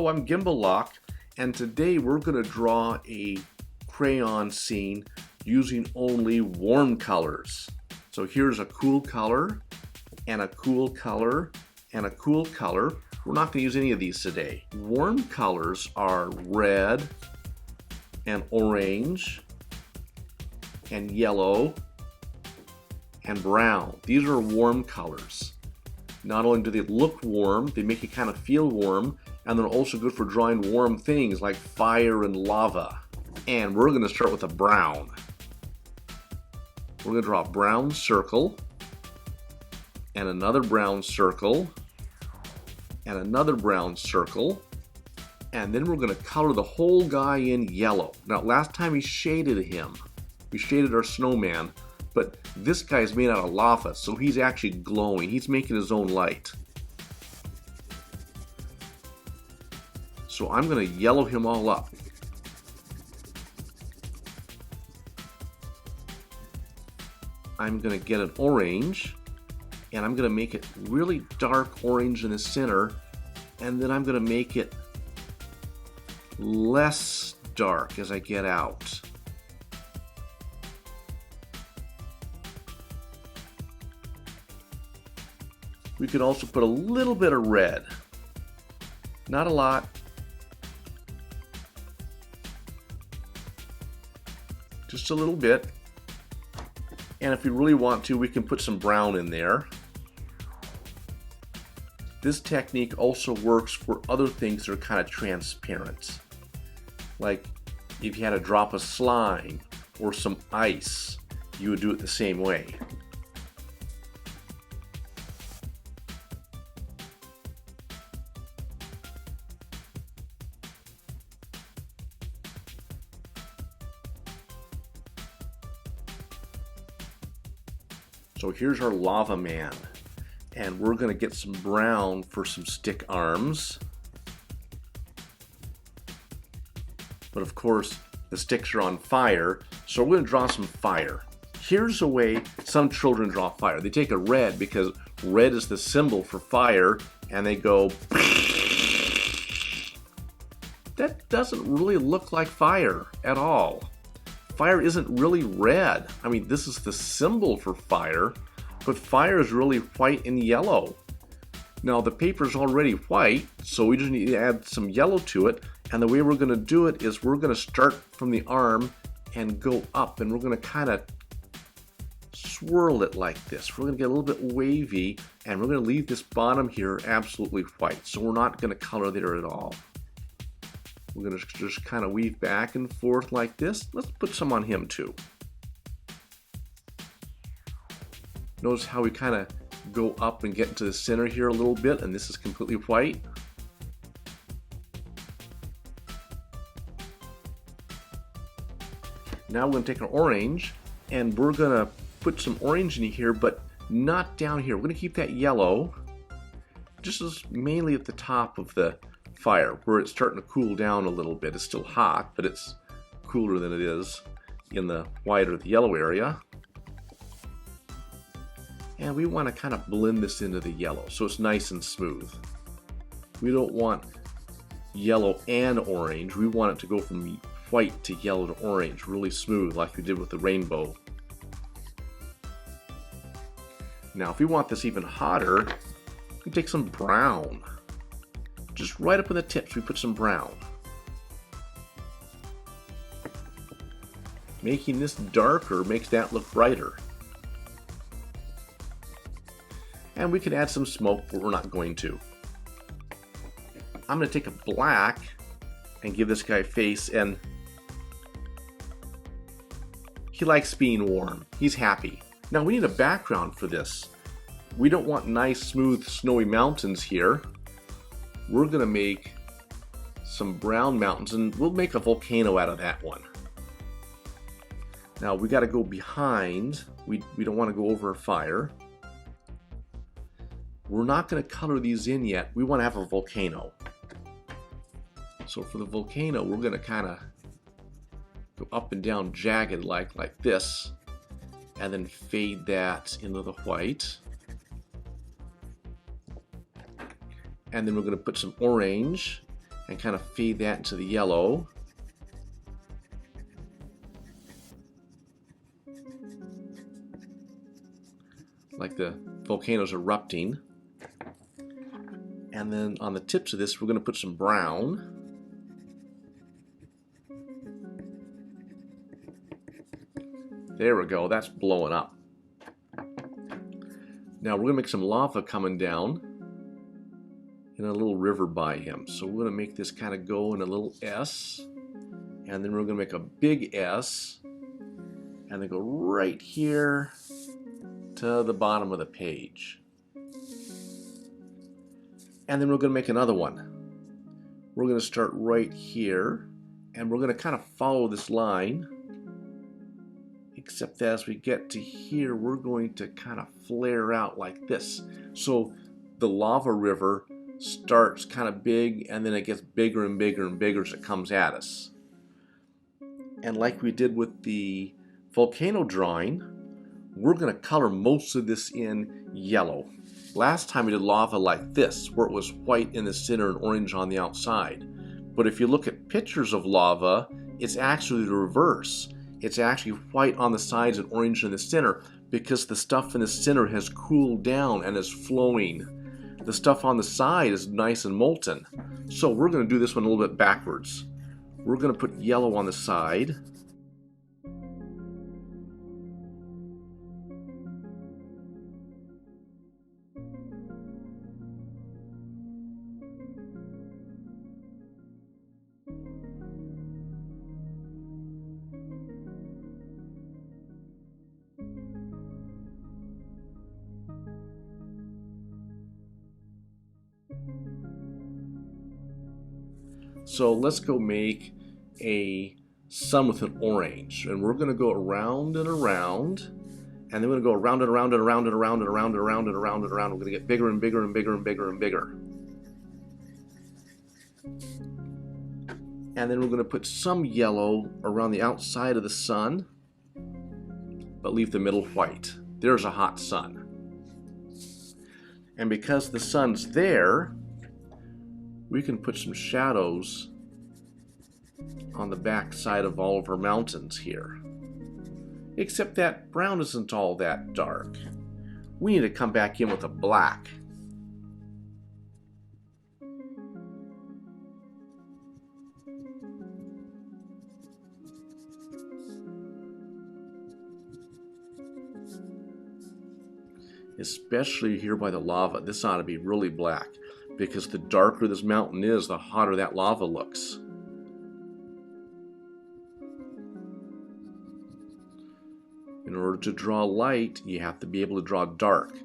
Hello, I'm Gimbal Lock, and today we're going to draw a crayon scene using only warm colors. So here's a cool color, and a cool color, and a cool color. We're not going to use any of these today. Warm colors are red, and orange, and yellow, and brown. These are warm colors. Not only do they look warm, they make you kind of feel warm, and they're also good for drawing warm things like fire and lava. And we're going to start with a brown. We're going to draw a brown circle, and another brown circle, and another brown circle, and then we're going to color the whole guy in yellow. Now, last time we shaded him. We shaded our snowman, but this guy's made out of lava, so he's actually glowing. He's making his own light. So I'm going to yellow him all up. I'm going to get an orange, and I'm going to make it really dark orange in the center, and then I'm going to make it less dark as I get out. We could also put a little bit of red. Not a lot. Just a little bit. And if we really want to, we can put some brown in there. This technique also works for other things that are kind of transparent. Like if you had a drop of slime or some ice, you would do it the same way. So here's our lava man, and we're going to get some brown for some stick arms. But of course, the sticks are on fire, so we're going to draw some fire. Here's the way some children draw fire. They take a red, because red is the symbol for fire, and they go... That doesn't really look like fire at all. Fire isn't really red. I mean, this is the symbol for fire, but fire is really white and yellow. Now, the paper's already white, so we just need to add some yellow to it, and the way we're going to do it is we're going to start from the arm and go up, and we're going to kind of swirl it like this. We're going to get a little bit wavy, and we're going to leave this bottom here absolutely white, so we're not going to color there at all. We're going to just kind of weave back and forth like this. Let's put some on him too. Notice how we kind of go up and get into the center here a little bit, and this is completely white. Now we're going to take an orange, and we're going to put some orange in here, but not down here. We're going to keep that yellow, just as mainly at the top of the fire, where it's starting to cool down a little bit. It's still hot, but it's cooler than it is in the white or the yellow area. And we want to kind of blend this into the yellow so it's nice and smooth. We don't want yellow and orange. We want it to go from white to yellow to orange, really smooth, like we did with the rainbow. Now, if we want this even hotter, we can take some brown. Just right up in the tips, we put some brown. Making this darker makes that look brighter. And we can add some smoke, but we're not going to. I'm going to take a black and give this guy a face, and he likes being warm. He's happy. Now we need a background for this. We don't want nice, smooth, snowy mountains here. We're going to make some brown mountains, and we'll make a volcano out of that one. Now we got to go behind. We don't want to go over a fire. We're not going to color these in yet. We want to have a volcano. So for the volcano, we're going to kind of go up and down jagged like this, and then fade that into the white. And then we're going to put some orange, and kind of fade that into the yellow. Like the volcano's erupting. And then on the tips of this, we're going to put some brown. There we go, that's blowing up. Now we're going to make some lava coming down in a little river by him. So we're going to make this kind of go in a little S, and then we're going to make a big S, and then go right here to the bottom of the page. And then we're going to make another one. We're going to start right here, and we're going to kind of follow this line, except that as we get to here, we're going to kind of flare out like this. So the lava river starts kind of big, and then it gets bigger and bigger and bigger as it comes at us. And like we did with the volcano drawing, we're going to color most of this in yellow. Last time we did lava like this, where it was white in the center and orange on the outside. But if you look at pictures of lava, it's actually the reverse. It's actually white on the sides and orange in the center, because the stuff in the center has cooled down and is flowing. The stuff on the side is nice and molten. So we're going to do this one a little bit backwards. We're going to put yellow on the side. So let's go make a sun with an orange, and we're going to go around and around, and then we're going to go around and around and around and around and around and around and around and around. We're going to get bigger and bigger and bigger and bigger and bigger. And then we're going to put some yellow around the outside of the sun, but leave the middle white. There's a hot sun. And because the sun's there, we can put some shadows on the back side of all of our mountains here. Except that brown isn't all that dark. We need to come back in with a black. Especially here by the lava. This ought to be really black, because the darker this mountain is, the hotter that lava looks. In order to draw light, you have to be able to draw dark.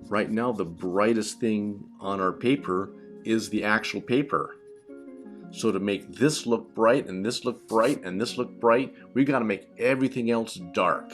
Right now, the brightest thing on our paper is the actual paper. So to make this look bright, and this look bright, and this look bright, we got to make everything else dark.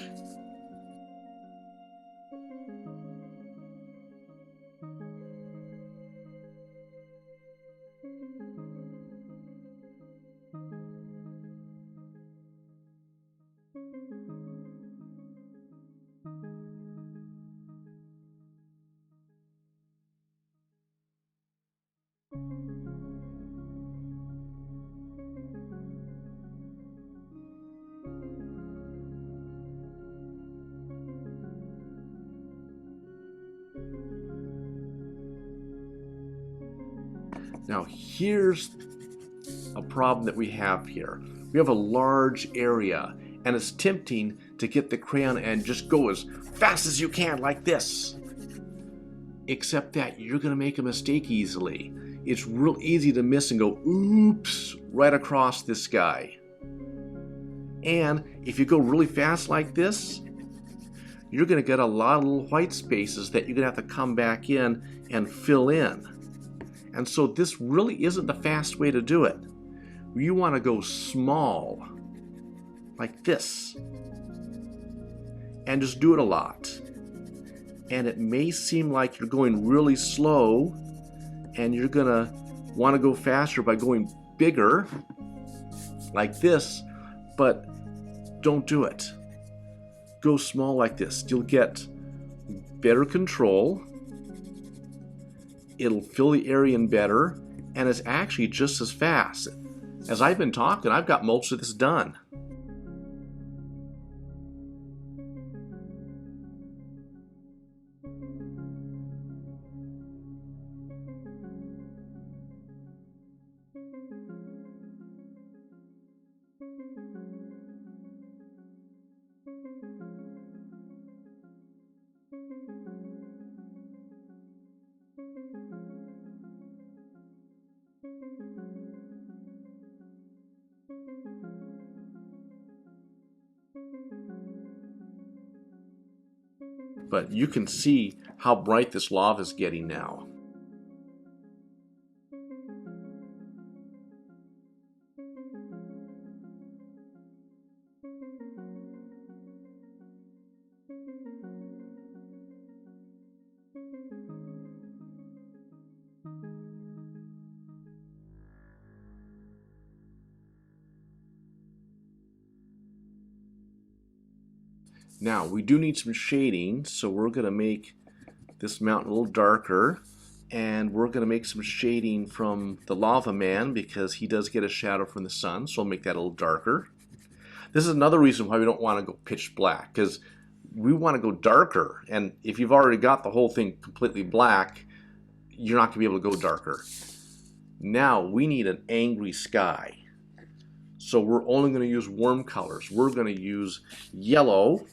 Now here's a problem that we have here. We have a large area, and it's tempting to get the crayon and just go as fast as you can like this. Except that you're going to make a mistake easily. It's real easy to miss and go, oops, right across this guy. And if you go really fast like this, you're going to get a lot of little white spaces that you're going to have to come back in and fill in. And so this really isn't the fast way to do it. You want to go small, like this, and just do it a lot. And it may seem like you're going really slow, and you're going to want to go faster by going bigger, like this, but don't do it. Go small like this. You'll get better control. It'll fill the area in better, and it's actually just as fast. As I've been talking, I've got most of this done. But you can see how bright this lava is getting now. Now, we do need some shading, so we're going to make this mountain a little darker, and we're going to make some shading from the lava man because he does get a shadow from the sun, so we'll make that a little darker. This is another reason why we don't want to go pitch black, because we want to go darker, and if you've already got the whole thing completely black, you're not going to be able to go darker. Now, we need an angry sky. So we're only going to use warm colors. We're going to use yellow,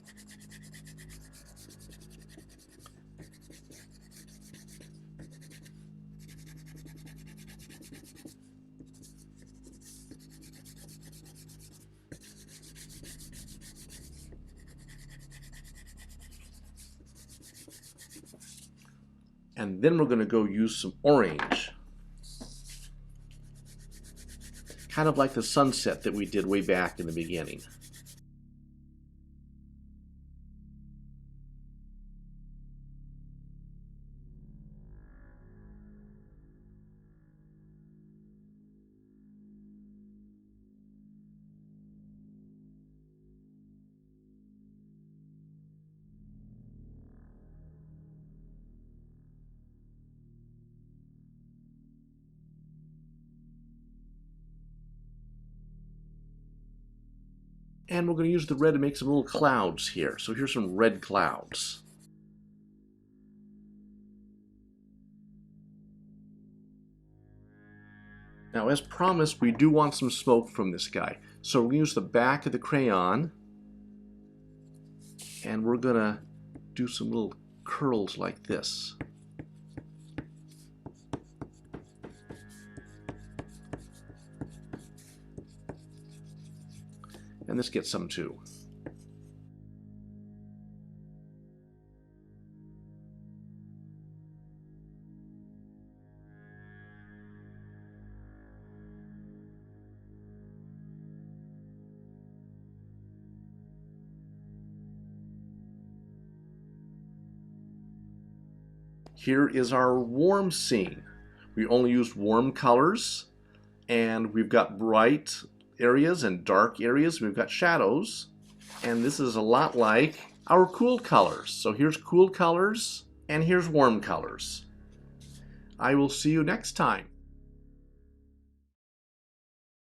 and then we're going to go use some orange. Kind of like the sunset that we did way back in the beginning. And we're going to use the red to make some little clouds here. So here's some red clouds. Now, as promised, we do want some smoke from this guy. So we're going to use the back of the crayon, and we're going to do some little curls like this. And this gets some too. Here is our warm scene. We only used warm colors, and we've got bright areas and dark areas. We've got shadows, and this is a lot like our cool colors. So here's cool colors, and here's warm colors. I will see you next time.